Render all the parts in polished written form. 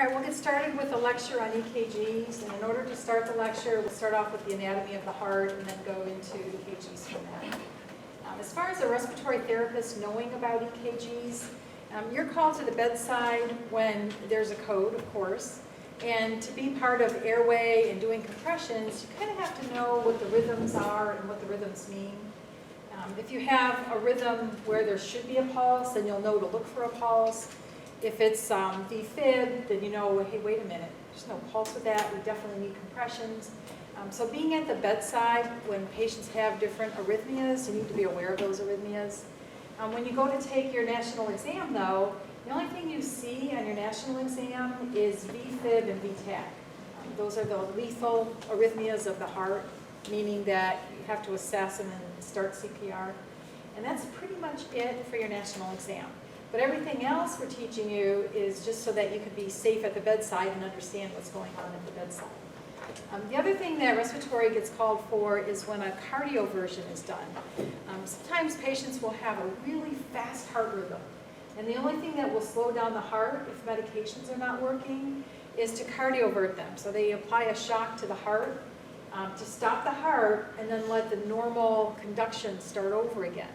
All right, we'll get started with a lecture on EKGs, and in order to start the lecture, we'll start off with the anatomy of the heart and then go into EKGs from that. As far as a respiratory therapist knowing about EKGs, you're called to the bedside when there's a code, of course, and to be part of airway and doing compressions, you kind of have to know what the rhythms are and what the rhythms mean. If you have a rhythm where there should be a pulse, then you'll know to look for a pulse. If it's defib, then you know, hey, wait a minute, there's no pulse with that, we definitely need compressions. So being at the bedside when patients have different arrhythmias, you need to be aware of those arrhythmias. When you go to take your national exam though, the only thing you see on your national exam is VFib and VTAC. Those are the lethal arrhythmias of the heart, meaning that you have to assess and then start CPR. And that's pretty much it for your national exam. But everything else we're teaching you is just so that you can be safe at the bedside and understand what's going on at the bedside. The other thing that respiratory gets called for is when a cardioversion is done. Sometimes patients will have a really fast heart rhythm. And the only thing that will slow down the heart if medications are not working is to cardiovert them. So they apply a shock to the heart to stop the heart and then let the normal conduction start over again.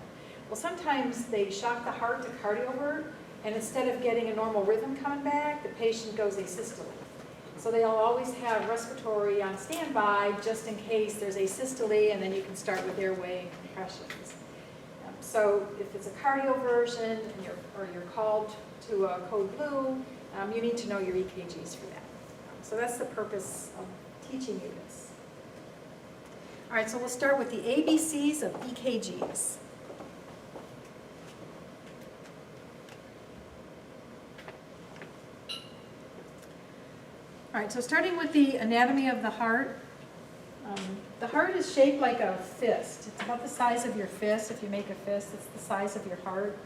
Well, sometimes they shock the heart to cardiovert, and instead of getting a normal rhythm coming back, the patient goes asystole. So they'll always have respiratory on standby just in case there's asystole, and then you can start with airway compressions. So if it's a cardioversion and you're called to a code blue, you need to know your EKGs for that. So that's the purpose of teaching you this. All right, so we'll start with the ABCs of EKGs. All right, so starting with the anatomy of the heart. The heart is shaped like a fist. It's about the size of your fist. If you make a fist, it's the size of your heart.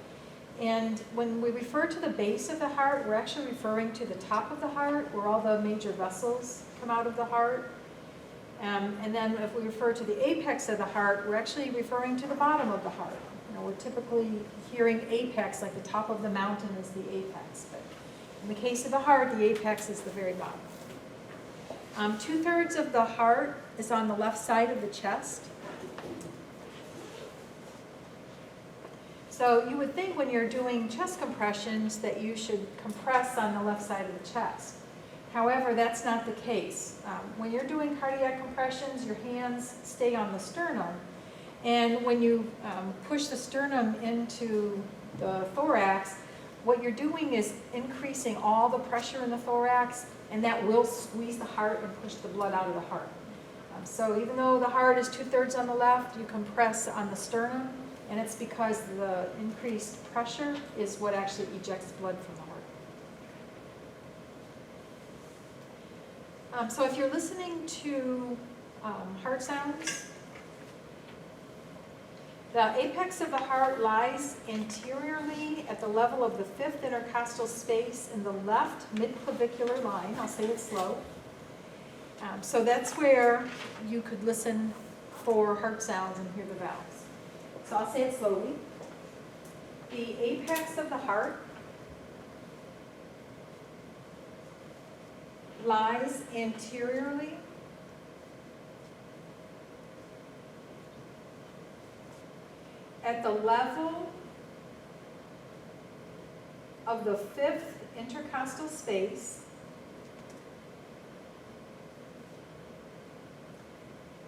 And when we refer to the base of the heart, we're actually referring to the top of the heart, where all the major vessels come out of the heart. And then if we refer to the apex of the heart, we're actually referring to the bottom of the heart. You know, we're typically hearing apex, like the top of the mountain is the apex. But in the case of the heart, the apex is the very bottom. 2/3 of the heart is on the left side of the chest. So you would think when you're doing chest compressions that you should compress on the left side of the chest. However, that's not the case. When you're doing cardiac compressions, your hands stay on the sternum. And when you push the sternum into the thorax, what you're doing is increasing all the pressure in the thorax, and that will squeeze the heart and push the blood out of the heart. So even though the heart is 2/3 on the left, you compress on the sternum, and it's because the increased pressure is what actually ejects blood from the heart. So if you're listening to heart sounds, the apex of the heart lies anteriorly at the level of the 5th intercostal space in the left midclavicular line. I'll say it slow. So that's where you could listen for heart sounds and hear the valves. So I'll say it slowly. The apex of the heart lies anteriorly at the level of the 5th intercostal space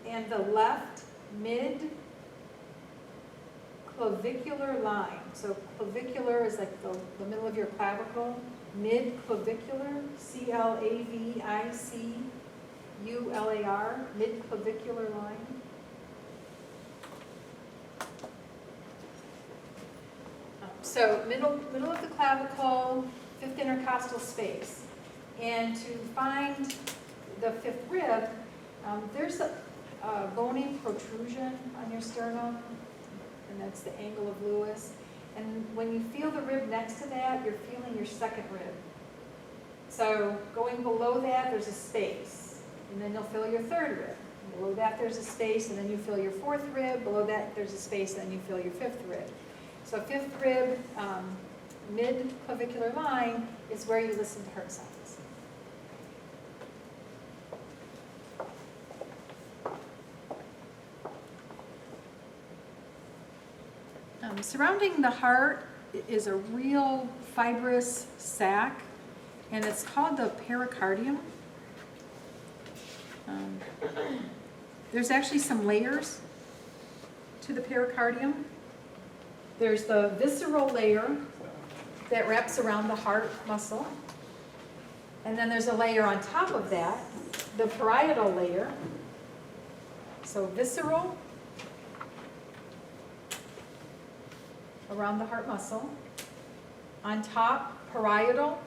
and the left mid-clavicular line. So clavicular is like the middle of your clavicle. Mid-clavicular, C-L-A-V-I-C-U-L-A-R, mid-clavicular line. So middle of the clavicle, 5th intercostal space. And to find the 5th rib, there's a bony protrusion on your sternum, and that's the angle of Lewis. And when you feel the rib next to that, you're feeling your 2nd rib. So going below that, there's a space, and then you'll feel your 3rd rib. Below that, there's a space, and then you feel your 4th rib. Below that, there's a space, and then you feel your 5th rib. So 5th rib, mid-clavicular line is where you listen to heart sounds. Surrounding the heart is a real fibrous sac, and it's called the pericardium. There's actually some layers to the pericardium. There's the visceral layer that wraps around the heart muscle. And then there's a layer on top of that, the parietal layer. So visceral around the heart muscle. On top, parietal.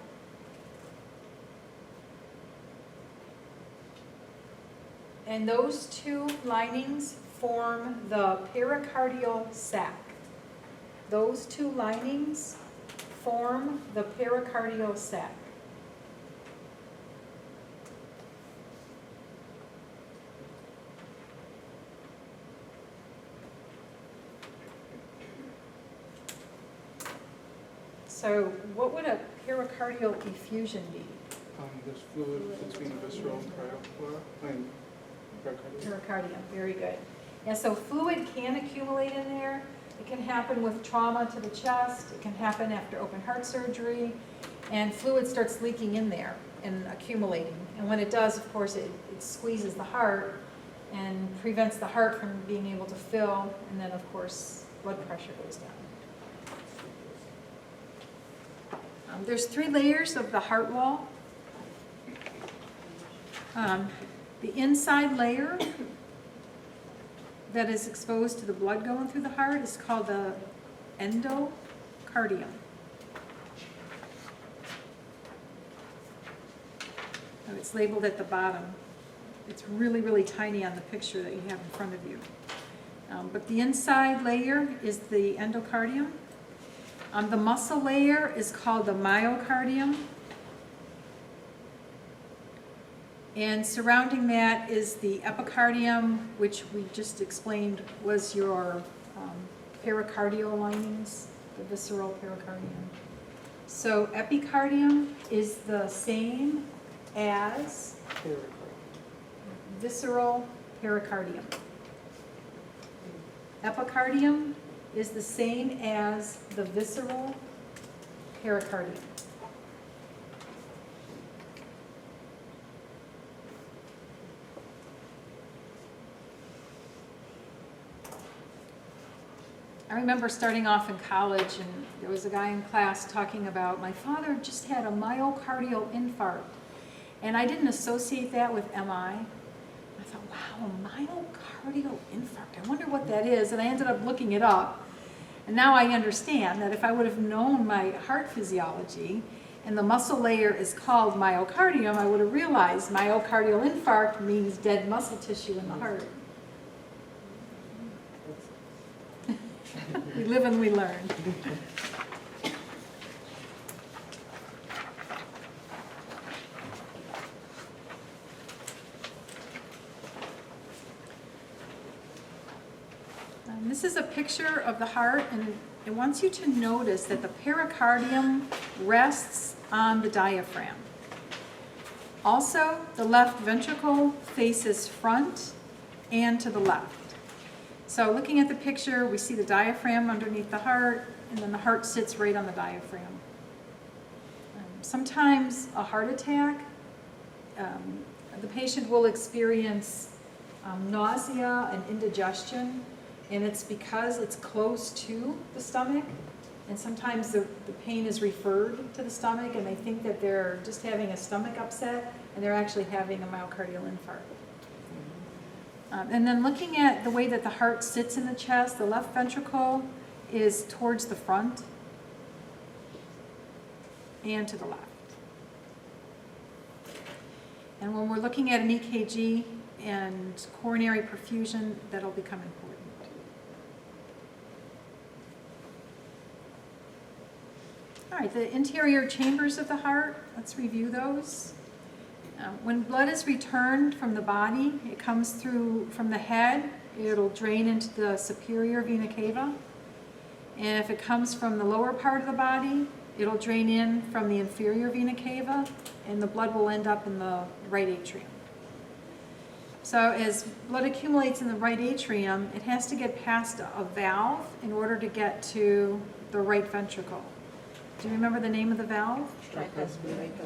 And those two linings form the pericardial sac. Those two linings form the pericardial sac. So what would a pericardial effusion be? There's fluid between the visceral and pericardium. Pericardium, very good. Yeah, so fluid can accumulate in there. It can happen with trauma to the chest. It can happen after open heart surgery. And fluid starts leaking in there and accumulating. And when it does, of course, it squeezes the heart and prevents the heart from being able to fill. And then, of course, blood pressure goes down. There's 3 layers of the heart wall. The inside layer that is exposed to the blood going through the heart is called the endocardium. It's labeled at the bottom. It's really, really tiny on the picture that you have in front of you. But the inside layer is the endocardium. The muscle layer is called the myocardium. And surrounding that is the epicardium, which we just explained was your pericardial linings, the visceral pericardium. So epicardium is the same as visceral pericardium. Epicardium is the same as the visceral pericardium. I remember starting off in college, and there was a guy in class talking about, my father just had a myocardial infarct. And I didn't associate that with MI. I thought, wow, a myocardial infarct. I wonder what that is. And I ended up looking it up. And now I understand that if I would have known my heart physiology, and the muscle layer is called myocardium, I would have realized myocardial infarct means dead muscle tissue in the heart. We live and we learn. This is a picture of the heart, and it wants you to notice that the pericardium rests on the diaphragm. Also, the left ventricle faces front and to the left. So looking at the picture, we see the diaphragm underneath the heart, and then the heart sits right on the diaphragm. Sometimes a heart attack, the patient will experience nausea and indigestion, and it's because it's close to the stomach, and sometimes the pain is referred to the stomach, and they think that they're just having a stomach upset, and they're actually having a myocardial infarct. And then looking at the way that the heart sits in the chest, the left ventricle is towards the front and to the left. And when we're looking at an EKG and coronary perfusion, that'll become important. All right, the interior chambers of the heart, let's review those. When blood is returned from the body, it comes through from the head, it'll drain into the superior vena cava. And if it comes from the lower part of the body, it'll drain in from the inferior vena cava, and the blood will end up in the right atrium. So as blood accumulates in the right atrium, it has to get past a valve in order to get to the right ventricle. Do you remember the name of the valve?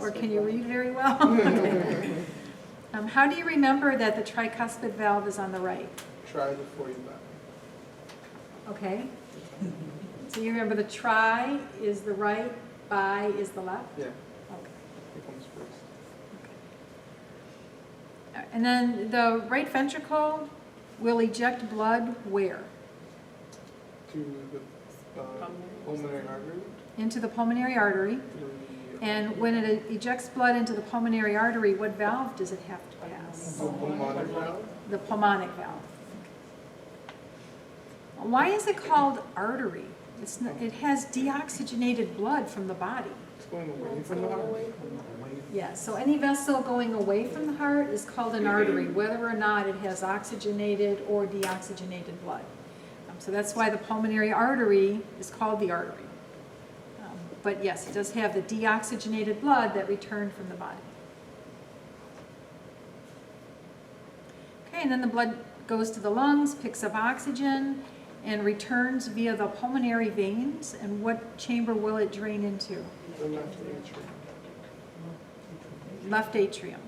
Or can you read very well? Okay. How do you remember that the tricuspid valve is on the right? Try before you buy. Okay. So you remember the tri is the right, bi is the left? Yeah, Okay. it comes first. And then the right ventricle will eject blood where? To the pulmonary artery. Into the pulmonary artery. Through the And when it ejects blood into the pulmonary artery, what valve does it have to pass? pulmonic valve. The pulmonic valve. Why is it called artery? It has deoxygenated blood from the body. It's going away from the heart. Yeah, so any vessel going away from the heart is called an artery, whether or not it has oxygenated or deoxygenated blood. So that's why the pulmonary artery is called the artery. But yes, it does have the deoxygenated blood that returned from the body. Okay, and then the blood goes to the lungs, picks up oxygen, and returns via the pulmonary veins. And what chamber will it drain into? The left atrium. Left atrium.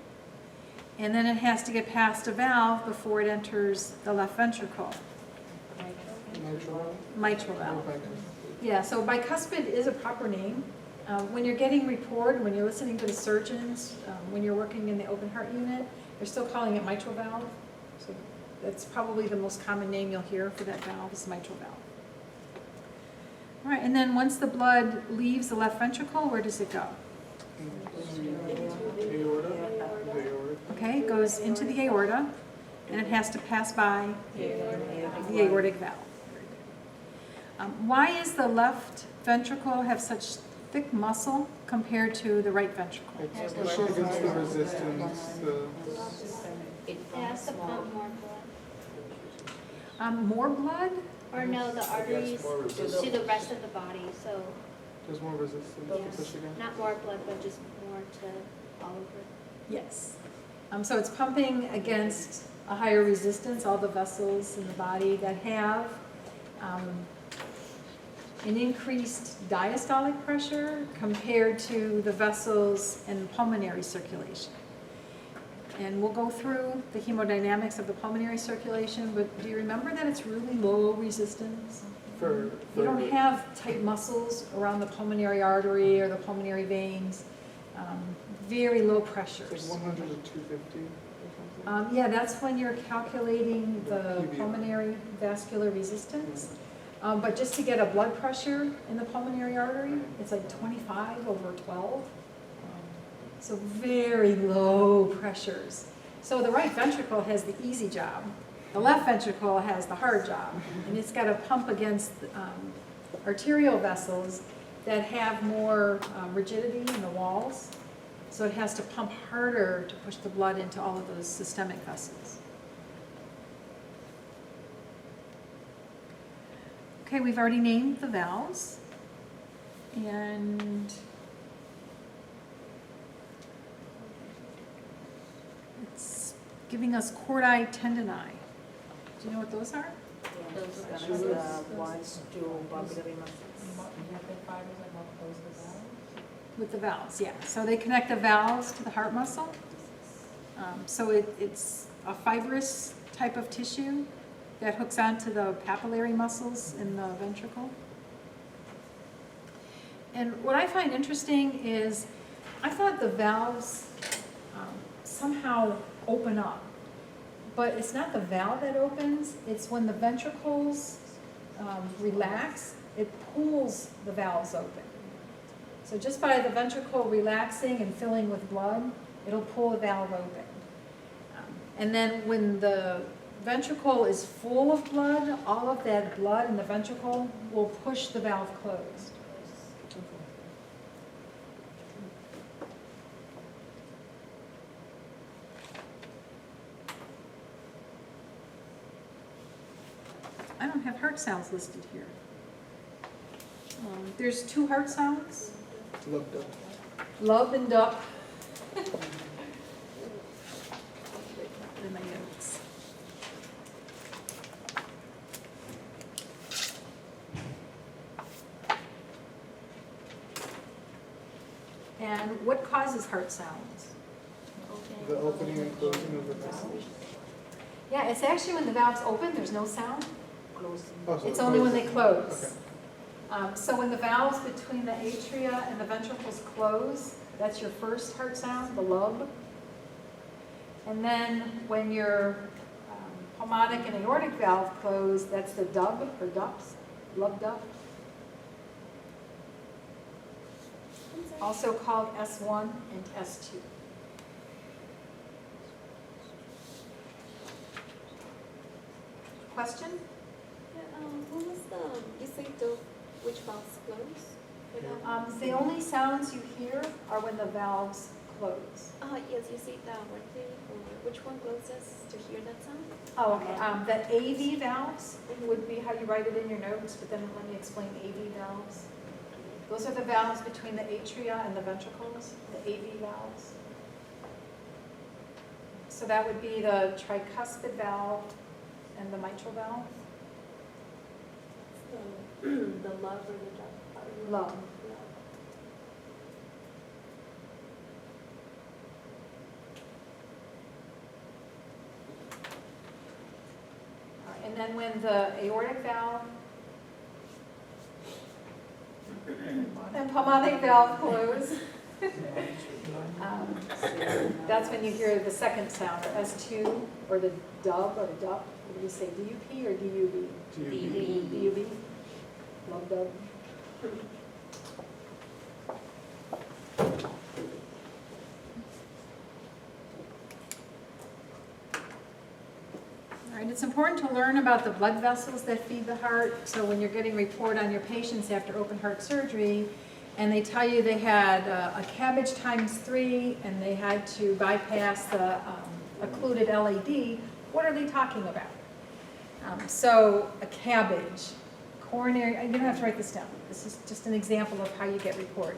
And then it has to get past a valve before it enters the left ventricle. Mitral. Mitral valve. Bicuspid. Yeah, so bicuspid is a proper name. When you're getting report, when you're listening to the surgeons, when you're working in the open heart unit, they're still calling it mitral valve. So that's probably the most common name you'll hear for that valve is mitral valve. All right, and then once the blood leaves the left ventricle, where does it go? Aorta. The aorta. Okay, it goes into the aorta, and it has to pass by the aortic valve. Why is the left ventricle have such thick muscle compared to the right ventricle? It's pushing against the resistance. It has to pump more blood. More blood? Or no, the arteries more resistance. to the rest of the body. So, There's more resistance to yes, push against. not more blood, but just more to all over. Yes. So it's pumping against a higher resistance, all the vessels in the body that have an increased diastolic pressure compared to the vessels in pulmonary circulation. And we'll go through the hemodynamics of the pulmonary circulation, but do you remember that it's really low resistance? You don't have tight muscles around the pulmonary artery or the pulmonary veins. Very low It's pressures. like 100 to 250 or something. Yeah, that's when you're calculating the PVR. pulmonary vascular resistance. But just to get a blood pressure in the pulmonary artery, it's like 25 over 12. So very low pressures. So the right ventricle has the easy job. The left ventricle has the hard job. And it's got to pump against arterial vessels that have more rigidity in the walls. So it has to pump harder to push the blood into all of those systemic vessels. Okay, we've already named the valves. And it's giving us chordae tendini. Do you know what those are? Those are the ones to bulbillary muscles. With the valves, yeah. So they connect the valves to the heart muscle. So it's a fibrous type of tissue that hooks onto the papillary muscles in the ventricle. And what I find interesting is I thought the valves somehow open up. But it's not the valve that opens, it's when the ventricles relax, it pulls the valves open. So just by the ventricle relaxing and filling with blood, it'll pull the valve open. And then when the ventricle is full of blood, all of that blood in the ventricle will push the valve closed. I don't have heart sounds listed here. There's 2 heart sounds, Loved up. lub and dup. In my notes. then what causes heart sounds? The opening and closing of the vessel. Yeah, it's actually when the valves open, there's no sound. Closing. Oh, so It's it only when closes. they close. Okay. So when the valves between the atria and the ventricles close, that's your first heart sound, the lub. And then when your pulmonic and aortic valve close, that's the dub or dups, lub dub. Also called S1 and S2. Question? What was you say which valves close? The only sounds you hear are when the valves close. Yes, you say that one thing, or which one closes to hear that sound? Oh, okay. The AV valves would be how you write it in your notes, but then let me explain AV valves. Those are the valves between the atria and the ventricles, the AV valves. So that would be the tricuspid valve and the mitral valve. The love or the dub? Love. And then when the aortic valve and pulmonic valve close, that's when you hear the second sound, the S2, or the dub, or the dup. What do you say, DUP or DUB? DUB. Love dub. All right, it's important to learn about the blood vessels that feed the heart. So when you're getting a report on your patients after open heart surgery, and they tell you they had a cabbage ×3 and they had to bypass the occluded LAD, what are they talking about? So a cabbage, coronary, you don't have to write this down. This is just an example of how you get report.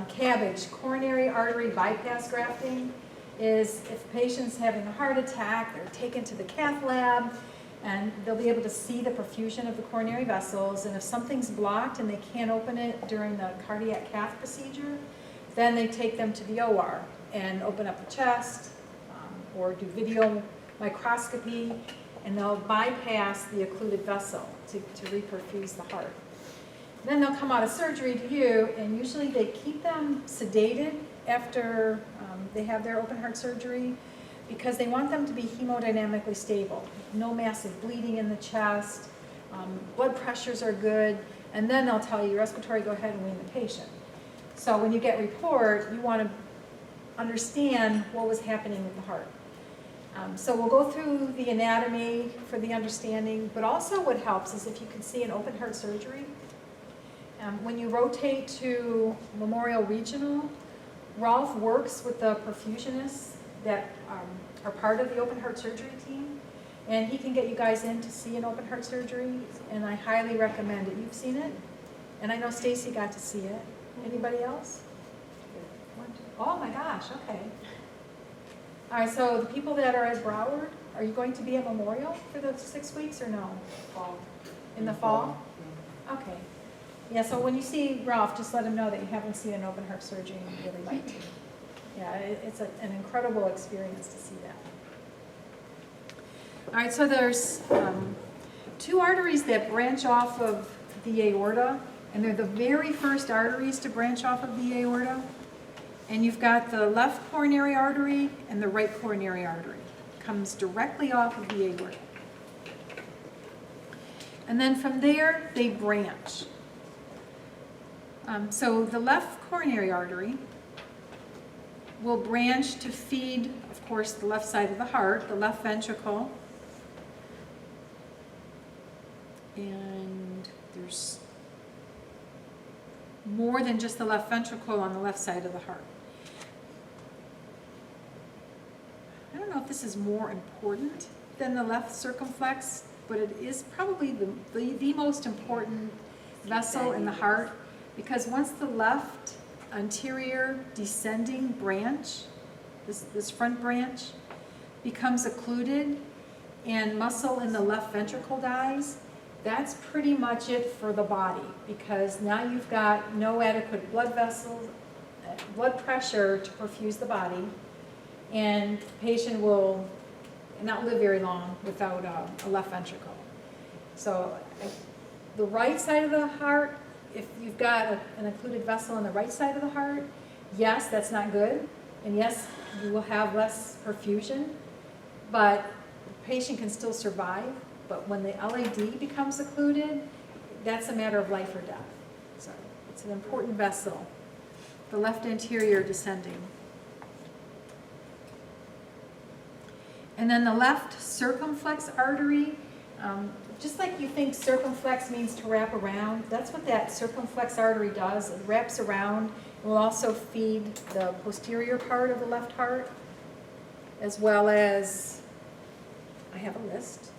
Cabbage, coronary artery bypass grafting, is if a patient's having a heart attack, they're taken to the cath lab, and they'll be able to see the perfusion of the coronary vessels, and if something's blocked and they can't open it during the cardiac cath procedure, then they take them to the OR and open up the chest, or do video microscopy, and they'll bypass the occluded vessel to reperfuse the heart. Then they'll come out of surgery to you, and usually they keep them sedated after they have their open heart surgery, because they want them to be hemodynamically stable. No massive bleeding in the chest, blood pressures are good, and then they'll tell you, respiratory, go ahead and wean the patient. So when you get report, you want to understand what was happening with the heart. So we'll go through the anatomy for the understanding, but also what helps is if you can see an open heart surgery. When you rotate to Memorial Regional, Rolf works with the perfusionists that are part of the open heart surgery team, and he can get you guys in to see an open heart surgery, and I highly recommend it. You've seen it, and I know Stacy got to see it. Anybody else? Oh my gosh, okay. All right, so the people that are at Broward, are you going to be at Memorial for the 6 weeks or no? Fall. In the fall? Okay. Yeah, so when you see Ralph, just let him know that you haven't seen an open heart surgery and you really like to. Yeah, it's an incredible experience to see that. All right, so there's 2 arteries that branch off of the aorta, and they're the very first arteries to branch off of the aorta. And you've got the left coronary artery and the right coronary artery. Comes directly off of the aorta. And then from there, they branch. So the left coronary artery will branch to feed, of course, the left side of the heart, the left ventricle. And there's more than just the left ventricle on the left side of the heart. I don't know if this is more important than the left circumflex, but it is probably the most important vessel in the heart, because once the left anterior descending branch, this front branch, becomes occluded and muscle in the left ventricle dies, that's pretty much it for the body, because now you've got no adequate blood vessels, blood pressure to perfuse the body, and the patient will not live very long without a left ventricle. So the right side of the heart, if you've got an occluded vessel on the right side of the heart, yes, that's not good, and yes, you will have less perfusion, but the patient can still survive. But when the LAD becomes occluded, that's a matter of life or death. So it's an important vessel. The left anterior descending. And then the left circumflex artery, just like you think circumflex means to wrap around, that's what that circumflex artery does. It wraps around. It will also feed the posterior part of the left heart, as well as, I have a list.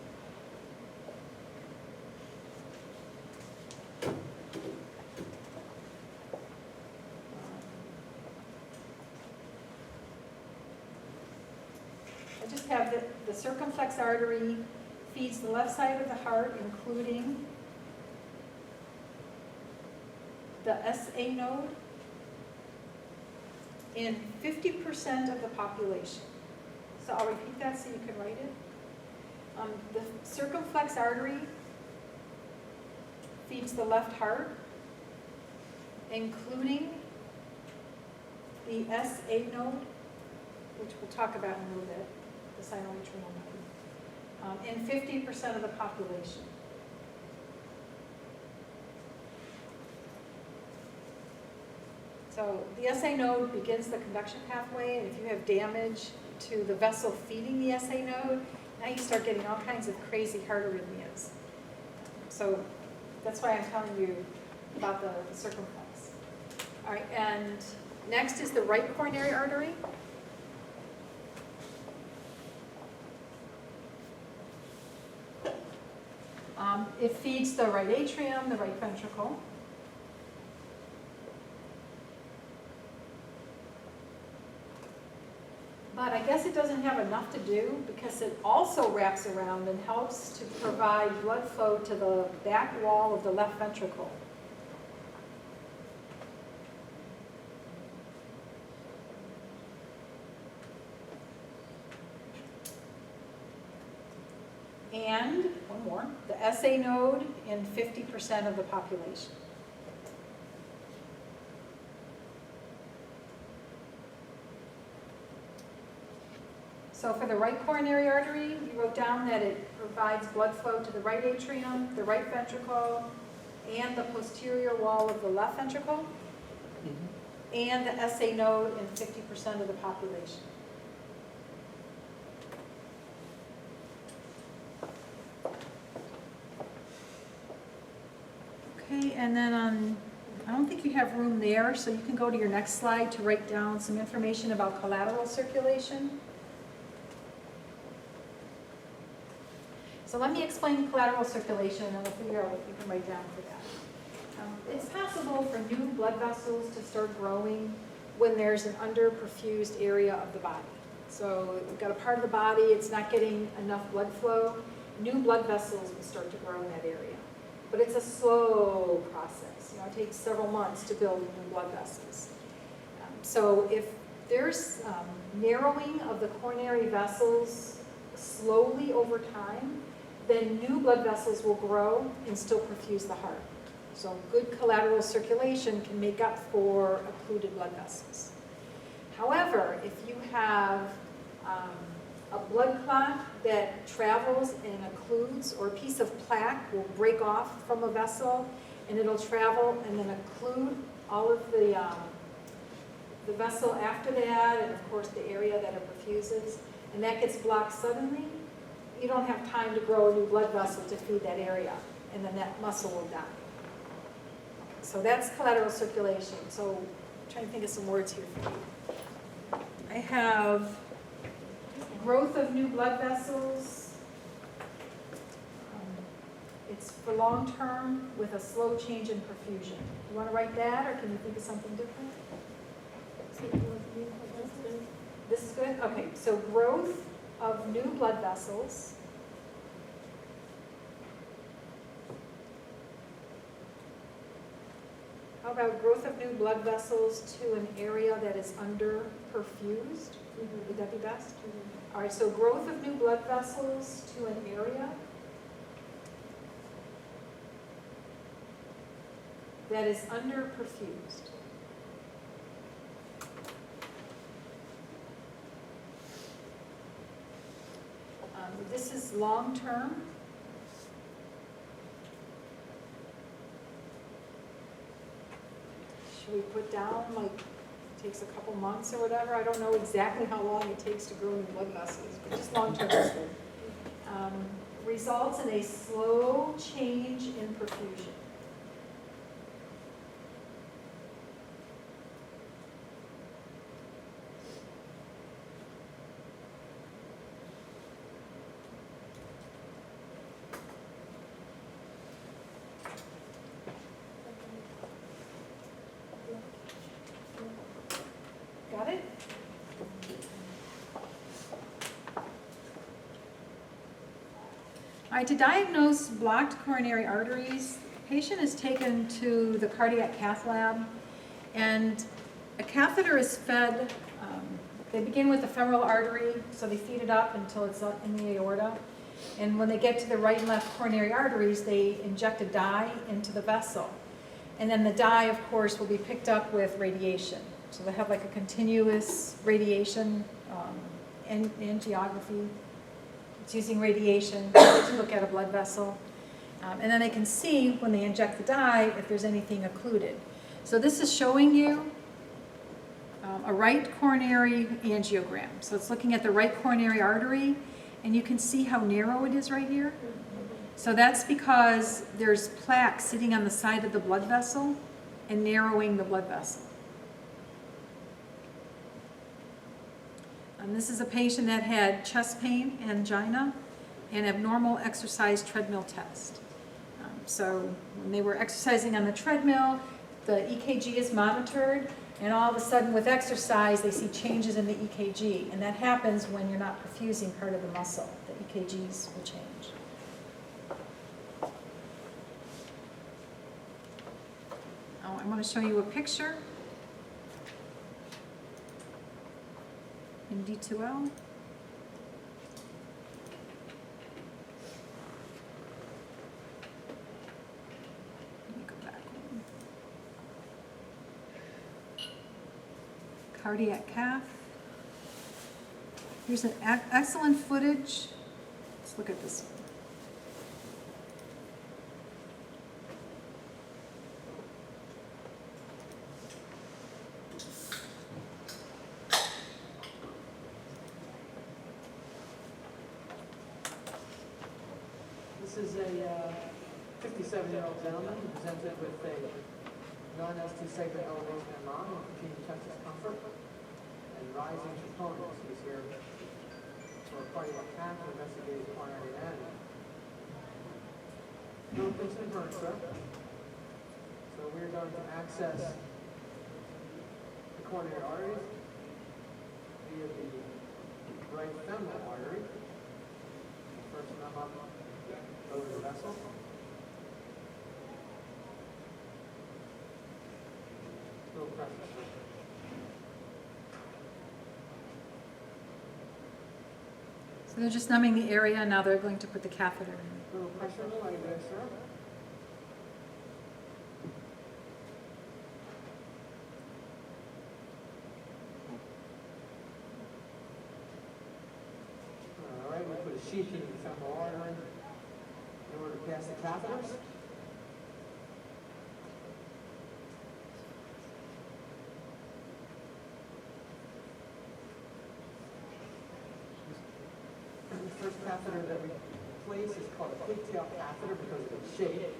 I just have the circumflex artery feeds the left side of the heart, including the SA node in 50% of the population. So I'll repeat that so you can write it. The circumflex artery feeds the left heart, including the SA node, which we'll talk about in a little bit, the sinoatrial node, in 50% of the population. So the SA node begins the conduction pathway, and if you have damage to the vessel feeding the SA node, now you start getting all kinds of crazy heart arrhythmias. So that's why I'm telling you about the circumflex. All right, and next is the right coronary artery. It feeds the right atrium, the right ventricle. But I guess it doesn't have enough to do because it also wraps around and helps to provide blood flow to the back wall of the left ventricle. And, one more, the SA node in 50% of the population. So for the right coronary artery, you wrote down that it provides blood flow to the right atrium, the right ventricle, and the posterior wall of the left ventricle, and the SA node in 50% of the population. Okay, and then I don't think you have room there, so you can go to your next slide to write down some information about collateral circulation. So let me explain collateral circulation, and we'll figure out what you can write down for that. It's possible for new blood vessels to start growing when there's an underperfused area of the body. So you've got a part of the body, it's not getting enough blood flow. New blood vessels will start to grow in that area. But it's a slow process. It takes several months to build new blood vessels. So if there's narrowing of the coronary vessels slowly over time, then new blood vessels will grow and still perfuse the heart. So good collateral circulation can make up for occluded blood vessels. However, if you have a blood clot that travels and occludes, or a piece of plaque will break off from a vessel and it'll travel and then occlude all of the vessel after that, and of course the area that it perfuses, and that gets blocked suddenly, you don't have time to grow a new blood vessel to feed that area, and then that muscle will die. So that's collateral circulation. So I'm trying to think of some words here for you. I have growth of new blood vessels. It's for long term with a slow change in perfusion. You want to write that, or can you think of something different? This is good? Okay, so growth of new blood vessels How about growth of new blood vessels to an area that is under perfused? Would that be best? All right, so growth of new blood vessels to an area that is under perfused. This is long-term. Should we put down, like, it takes a couple months or whatever? I don't know exactly how long it takes to grow new blood vessels, but just long-term is good. Results in a slow change in perfusion. Got it? All right, to diagnose blocked coronary arteries, the patient is taken to the cardiac cath lab, and a catheter is fed. They begin with the femoral artery, so they feed it up until it's up in the aorta. And when they get to the right and left coronary arteries, they inject a dye into the vessel. And then the dye, of course, will be picked up with radiation. So they have like a continuous radiation angiography. It's using radiation to look at a blood vessel. And then they can see when they inject the dye if there's anything occluded. So this is showing you a right coronary angiogram. So it's looking at the right coronary artery, and you can see how narrow it is right here. So that's because there's plaque sitting on the side of the blood vessel and narrowing the blood vessel. This is a patient that had chest pain, angina, and abnormal exercise treadmill test. So when they were exercising on the treadmill, the EKG is monitored, and all of a sudden with exercise they see changes in the EKG, and that happens when you're not perfusing part of the muscle. The EKGs will change. Oh, I'm going to show you a picture in D2L. Let me go back one. Cardiac cath. Here's an excellent footage. Let's look at this one. This is a 57-year-old gentleman who presented with a non-ST segment elevation and lung with continued chest discomfort and rising troponins. He's here for a cardiac cath to investigate coronary anatomy. No Vincent Burns, sir. So we're going to access the coronary arteries via the right femoral artery. First numb up over the vessel. Little pressure. So they're just numbing the area, and now they're going to put the catheter in. Little pressure in the leg there, sir. All right, we put a sheath in the femoral artery in order to pass the catheters. The first catheter that we place is called a pigtail catheter because of its shape.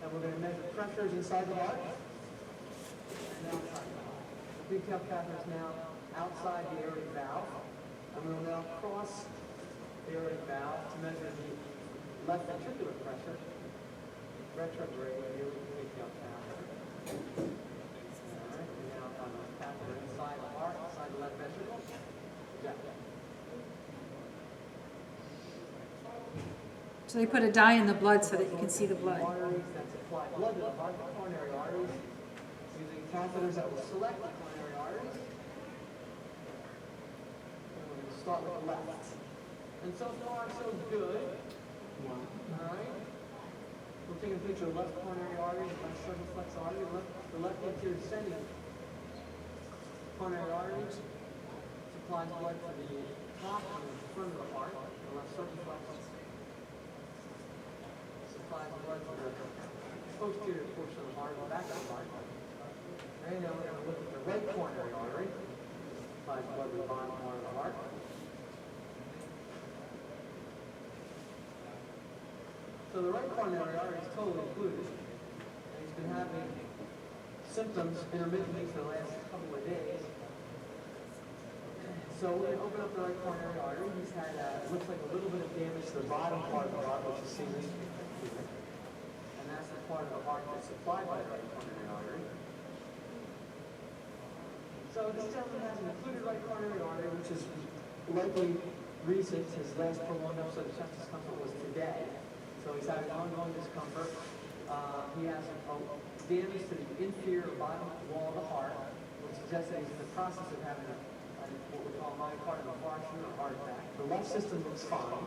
And we're going to measure pressures inside the heart and outside the heart. The pigtail catheter is now outside the aortic valve. And we will now cross the aortic valve to measure the left ventricular pressure, retrograde here with the pigtail catheter. All right, we now have a catheter inside the heart, inside the left ventricle. Yeah. So they put a dye in the blood so that you can see the blood. Arteries that supply blood to the heart, the coronary arteries, catheters that will select the coronary arteries. And we're going to start with the left. And so far, so good. Wow. All right. We're taking a picture of the left coronary artery, the left circumflex artery, the left anterior descending coronary arteries supplies blood to the top and the front of the heart. The left circumflex supplies blood to the posterior portion of the heart, the back of the heart. And now we're going to look at the right coronary artery. Supplies blood to the bottom part of the heart. So the right coronary artery is totally occluded. And he's been having symptoms intermittently for the last couple of days. So we're going to open up the right coronary artery. He's had, looks like a little bit of damage to the bottom part of the heart, which is seen in this picture. And that's the part of the heart that's supplied by the right coronary artery. So this gentleman has an occluded right coronary artery, which is likely recent. His last prolonged episode of chest discomfort was today. So he's having ongoing discomfort. He has damage to the inferior bottom wall of the heart, which suggests that he's in the process of having what we call myocardial infarction or heart attack. The left system looks fine.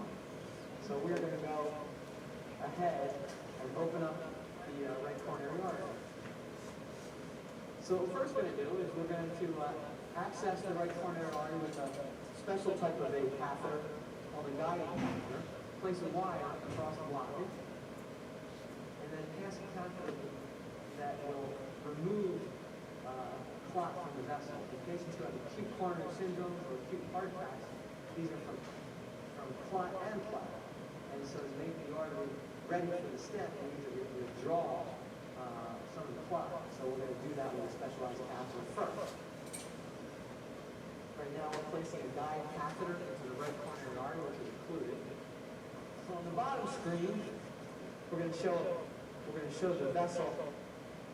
So we're going to go ahead and open up the right coronary artery. So what we're first going to do is we're going to access the right coronary artery with a special type of a catheter called a guiding catheter. Place a wire across the blockage, and then pass a catheter that will remove clot from the vessel. In patients who have acute coronary syndrome or acute heart attacks, these are from clot and plaque. And so to make the artery ready for the step, we need to withdraw some of the clot. So we're going to do that with a specialized catheter first. Right now we're placing a guide catheter into the right coronary artery, which is occluded. So on the bottom screen, we're going to show the vessel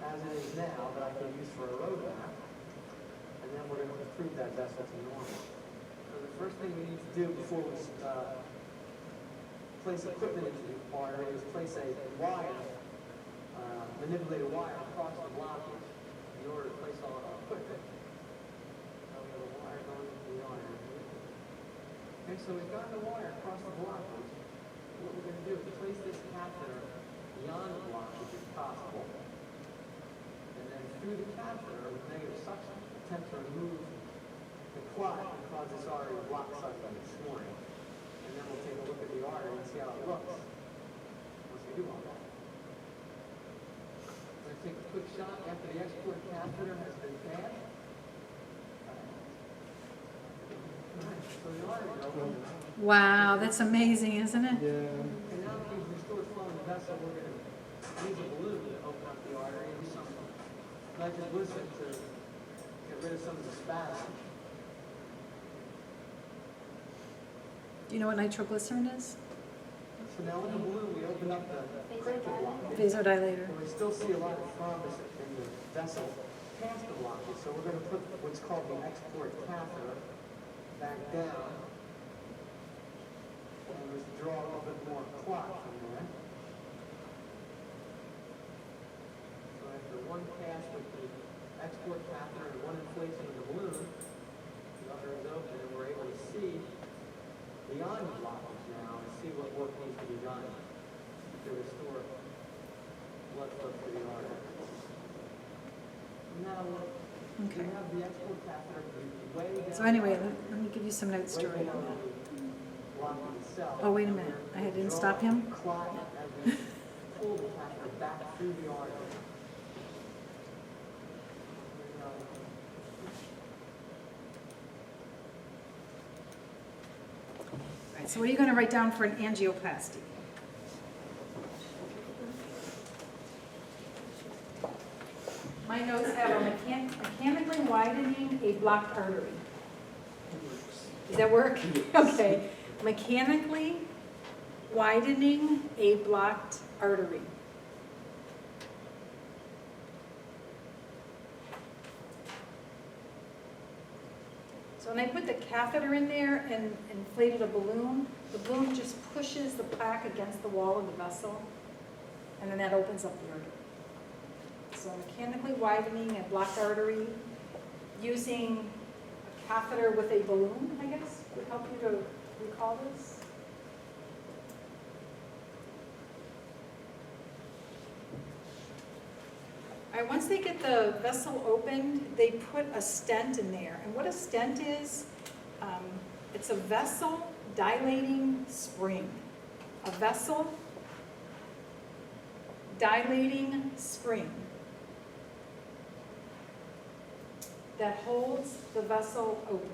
as it is now that I can use for a road map, and then we're going to improve that vessel to normal. So the first thing we need to do before we place equipment into the artery is place a wire, manipulate a wire across the blockage in order to place all our equipment. Now we have a wire going into the artery. Okay, so we've got the wire across the blockage. What we're going to do is place this catheter beyond the blockage if possible. And then through the catheter with negative suction, attempt to remove the clot that caused this artery to block suction this morning. And then we'll take a look at the artery and see how it looks once we do all that. We're going to take a quick shot after the export catheter has been passed. So the artery is open. Wow, that's amazing, isn't it? Yeah. And now that we've restored flow in the vessel, we're going to use a balloon to open up the artery and do some nitroglycerin to get rid of some of the spasm. Do you know what nitroglycerin is? So now with the balloon, we open up the critical blockage. Vasodilator. And we still see a lot of thrombus in the vessel past the blockage. So we're going to put what's called the export catheter back down and withdraw a little bit more clot from there. So after one pass with the export catheter and one inflation of the balloon, the other is open and we're able to see beyond the blockage now and see what work needs to be done to restore blood flow to the artery. Now, Okay. we have the export catheter way down. So anyway, let me give you some notes to write on that. Oh, wait a minute. I didn't stop him? Clot as we pull the catheter back through the artery. All right, so what are you going to write down for an angioplasty? My notes have a mechanically widening a blocked artery. Does that work? Okay. Mechanically widening a blocked artery. So when I put the catheter in there and inflated a balloon, the balloon just pushes the plaque against the wall of the vessel, and then that opens up the artery. So mechanically widening a blocked artery using a catheter with a balloon, I guess, would help you to recall this. All right, once they get the vessel opened, they put a stent in there. And what a stent is, it's a vessel dilating spring. A vessel dilating spring that holds the vessel open.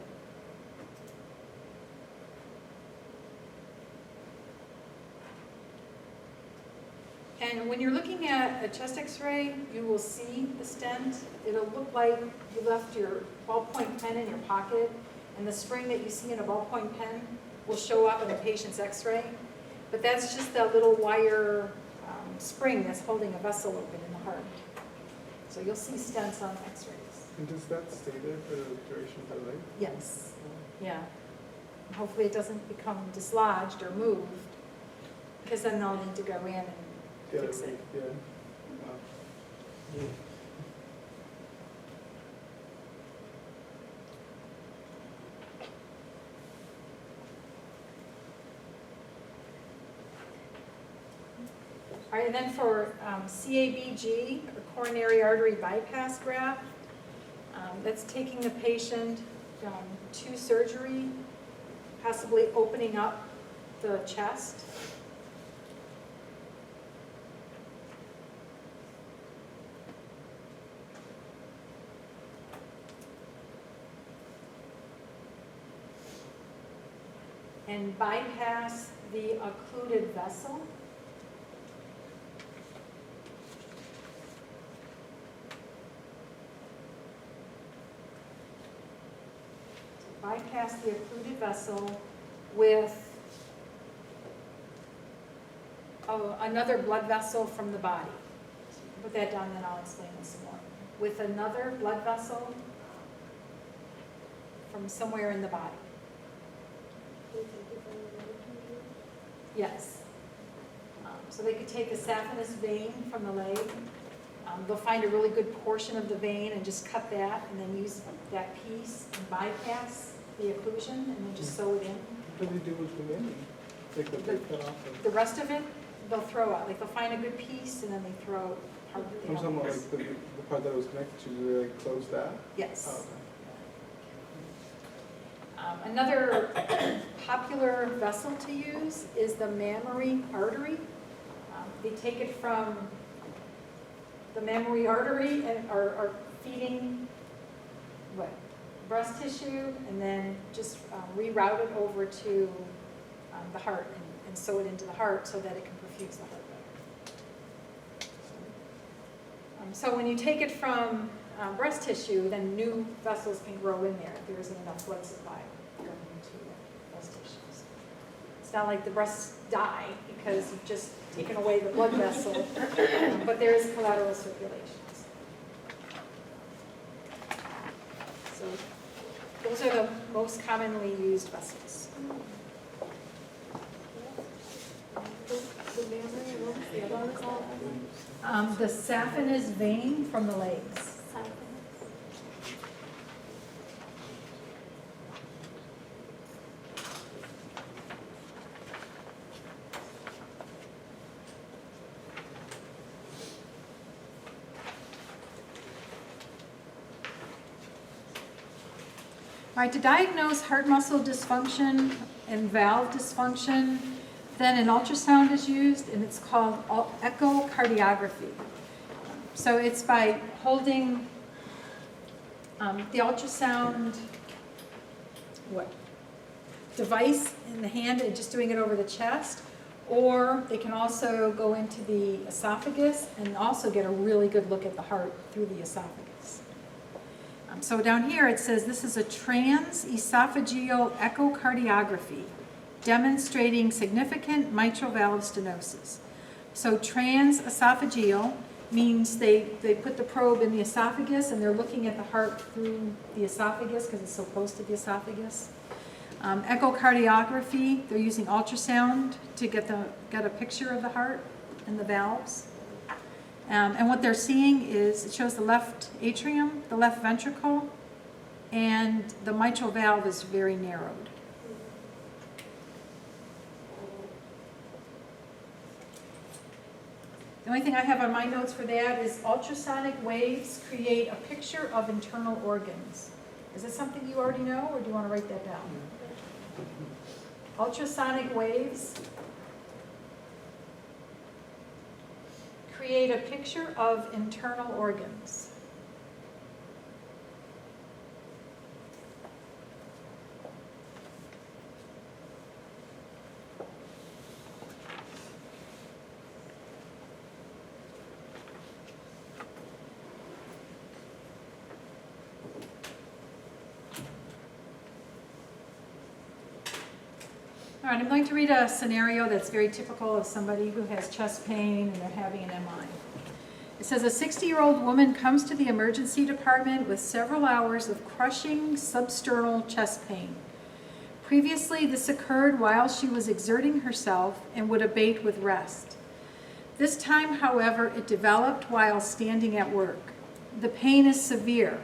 And when you're looking at a chest x-ray, you will see the stent. It'll look like you left your ballpoint pen in your pocket, and the spring that you see in a ballpoint pen will show up in the patient's x-ray. But that's just that little wire spring that's holding a vessel open in the heart. So you'll see stents on x-rays. And does that stay there for the duration of the life? Yes. Yeah. Hopefully it doesn't become dislodged or moved, because then they'll need to go in and fix it. Yeah. All right, and then for CABG, or coronary artery bypass graft, that's taking the patient to surgery, possibly opening up the chest. And bypass the occluded vessel. So bypass the occluded vessel with another blood vessel from the body. So you can put that down, then I'll explain this some more. With another blood vessel from somewhere in the body. Yes. So they could take the saphenous vein from the leg. They'll find a really good portion of the vein and just cut that, and then use that piece and bypass the occlusion, and then just sew it in. What do they do with the vein? Like what they cut off? The rest of it, they'll throw out. Like they'll find a good piece, and then they throw part of it I'm talking about out. like the part that was connected to, do they like close that? Yes. Oh, okay. Another popular vessel to use is the mammary artery. They take it from the mammary artery and are feeding breast tissue, and then just reroute it over to the heart and sew it into the heart so that it can perfuse the heart better. So when you take it from breast tissue, then new vessels can grow in there if there isn't enough blood supply going into breast tissues. It's not like the breasts die because you've just taken away the blood vessel, but there is collateral circulation. So those are the most commonly used vessels. The mammary, and what was the other one called? The saphenous vein from the legs. All right, to diagnose heart muscle dysfunction and valve dysfunction, then an ultrasound is used, and it's called echocardiography. So it's by holding the ultrasound device in the hand and just doing it over the chest, or they can also go into the esophagus and also get a really good look at the heart through the esophagus. So down here it says this is a transesophageal echocardiography demonstrating significant mitral valve stenosis. So transesophageal means they put the probe in the esophagus and they're looking at the heart through the esophagus because it's so close to the esophagus. Echocardiography, they're using ultrasound to get a picture of the heart and the valves. And what they're seeing is, it shows the left atrium, the left ventricle, and the mitral valve is very narrowed. The only thing I have on my notes for that is ultrasonic waves create a picture of internal organs. Is that something you already know, or do you want to write that down? Ultrasonic waves create a picture of internal organs. All right, I'm going to read a scenario that's very typical of somebody who has chest pain and they're having an MI. It says, a 60-year-old woman comes to the emergency department with several hours of crushing substernal chest pain. Previously, this occurred while she was exerting herself and would abate with rest. This time, however, it developed while standing at work. The pain is severe,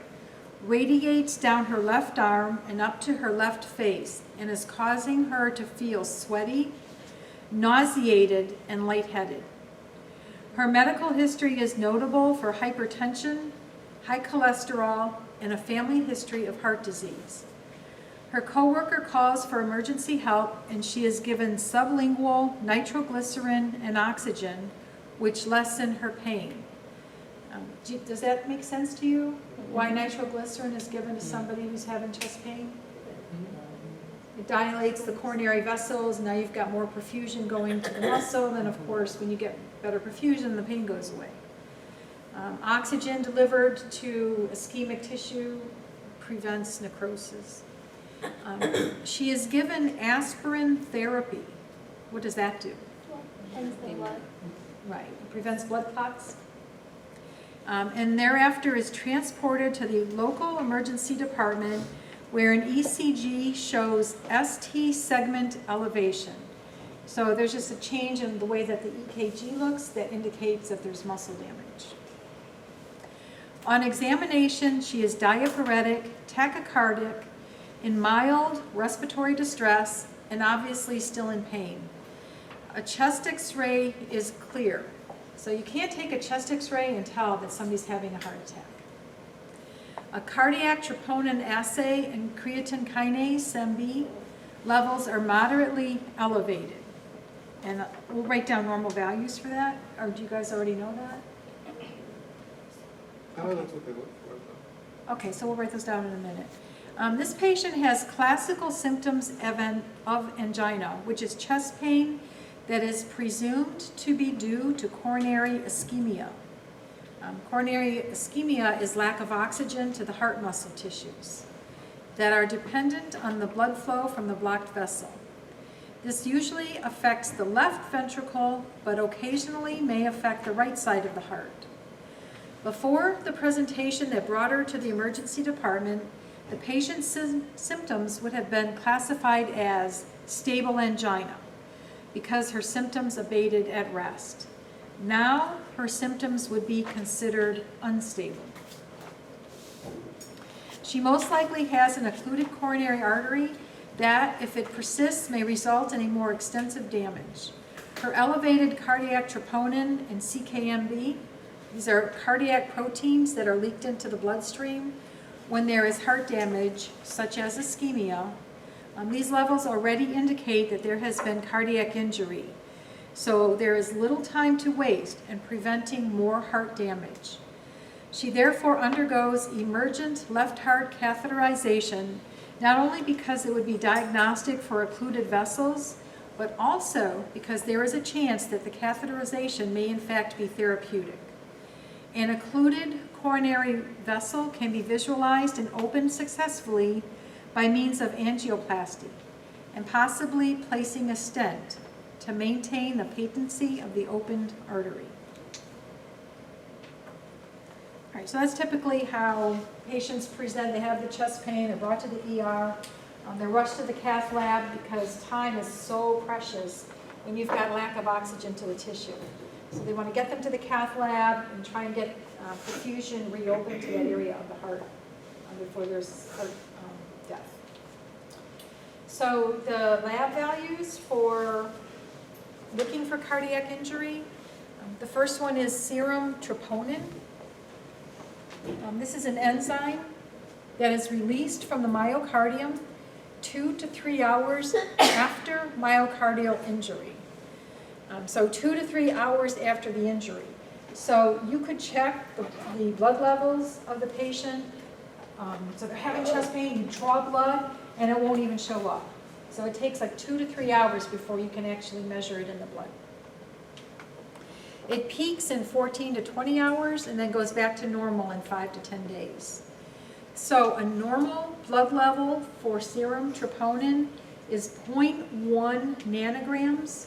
radiates down her left arm and up to her left face, and is causing her to feel sweaty, nauseated, and lightheaded. Her medical history is notable for hypertension, high cholesterol, and a family history of heart disease. Her coworker calls for emergency help, and she is given sublingual nitroglycerin and oxygen, which lessen her pain. Does that make sense to you? Why nitroglycerin is given to somebody who's having chest pain? It dilates the coronary vessels, and now you've got more perfusion going to the muscle, and of course, when you get better perfusion, the pain goes away. Oxygen delivered to ischemic tissue prevents necrosis. She is given aspirin therapy. What does that do? Hence the blood. Right, it prevents blood clots. And thereafter is transported to the local emergency department where an ECG shows ST segment elevation. So there's just a change in the way that the EKG looks that indicates that there's muscle damage. On examination, she is diaphoretic, tachycardic, in mild respiratory distress, and obviously still in pain. A chest x-ray is clear. So you can't take a chest x-ray and tell that somebody's having a heart attack. A cardiac troponin assay and creatine kinase, CMB, levels are moderately elevated. And we'll write down normal values for that, or do you guys already know that? I know that's what they look for, though. Okay, so we'll write those down in a minute. This patient has classical symptoms of angina, which is chest pain that is presumed to be due to coronary ischemia. Coronary ischemia is lack of oxygen to the heart muscle tissues that are dependent on the blood flow from the blocked vessel. This usually affects the left ventricle, but occasionally may affect the right side of the heart. Before the presentation that brought her to the emergency department, the patient's symptoms would have been classified as stable angina because her symptoms abated at rest. Now, her symptoms would be considered unstable. She most likely has an occluded coronary artery that, if it persists, may result in a more extensive damage. Her elevated cardiac troponin and CKMB, these are cardiac proteins that are leaked into the bloodstream when there is heart damage, such as ischemia. These levels already indicate that there has been cardiac injury. So there is little time to waste in preventing more heart damage. She therefore undergoes emergent left heart catheterization, not only because it would be diagnostic for occluded vessels, but also because there is a chance that the catheterization may in fact be therapeutic. An occluded coronary vessel can be visualized and opened successfully by means of angioplasty and possibly placing a stent to maintain the patency of the opened artery. All right, so that's typically how patients present. They have the chest pain, they're brought to the ER, they're rushed to the cath lab because time is so precious when you've got lack of oxygen to the tissue. So they want to get them to the cath lab and try and get perfusion reopened to that area of the heart before there's heart death. So the lab values for looking for cardiac injury, the first one is serum troponin. This is an enzyme that is released from the myocardium 2 to 3 hours after myocardial injury. So 2 to 3 hours after the injury. So you could check the blood levels of the patient. So they're having chest pain, you draw blood, and it won't even show up. So it takes like 2 to 3 hours before you can actually measure it in the blood. It peaks in 14 to 20 hours and then goes back to normal in 5 to 10 days. So a normal blood level for serum troponin is 0.1 nanograms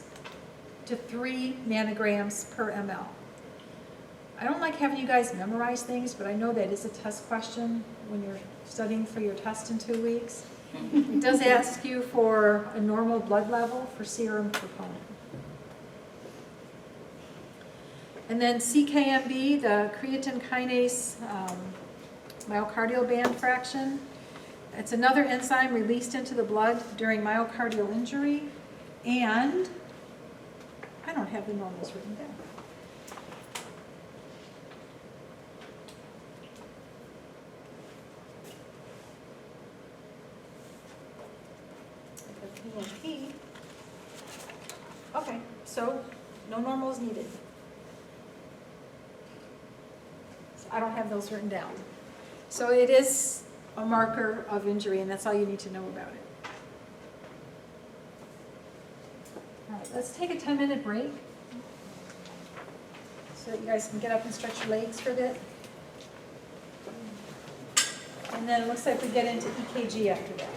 to 3 nanograms per ml. I don't like having you guys memorize things, but I know that is a test question when you're studying for your test in 2 weeks. It does ask you for a normal blood level for serum troponin. And then CKMB, the creatine kinase myocardial band fraction. It's another enzyme released into the blood during myocardial injury, and I don't have the normals written down. The PNP. Okay, so no normals needed. So I don't have those written down. So it is a marker of injury, and that's all you need to know about it. All right, let's take a 10-minute break so that you guys can get up and stretch your legs for a bit. And then it looks like we get into EKG after that.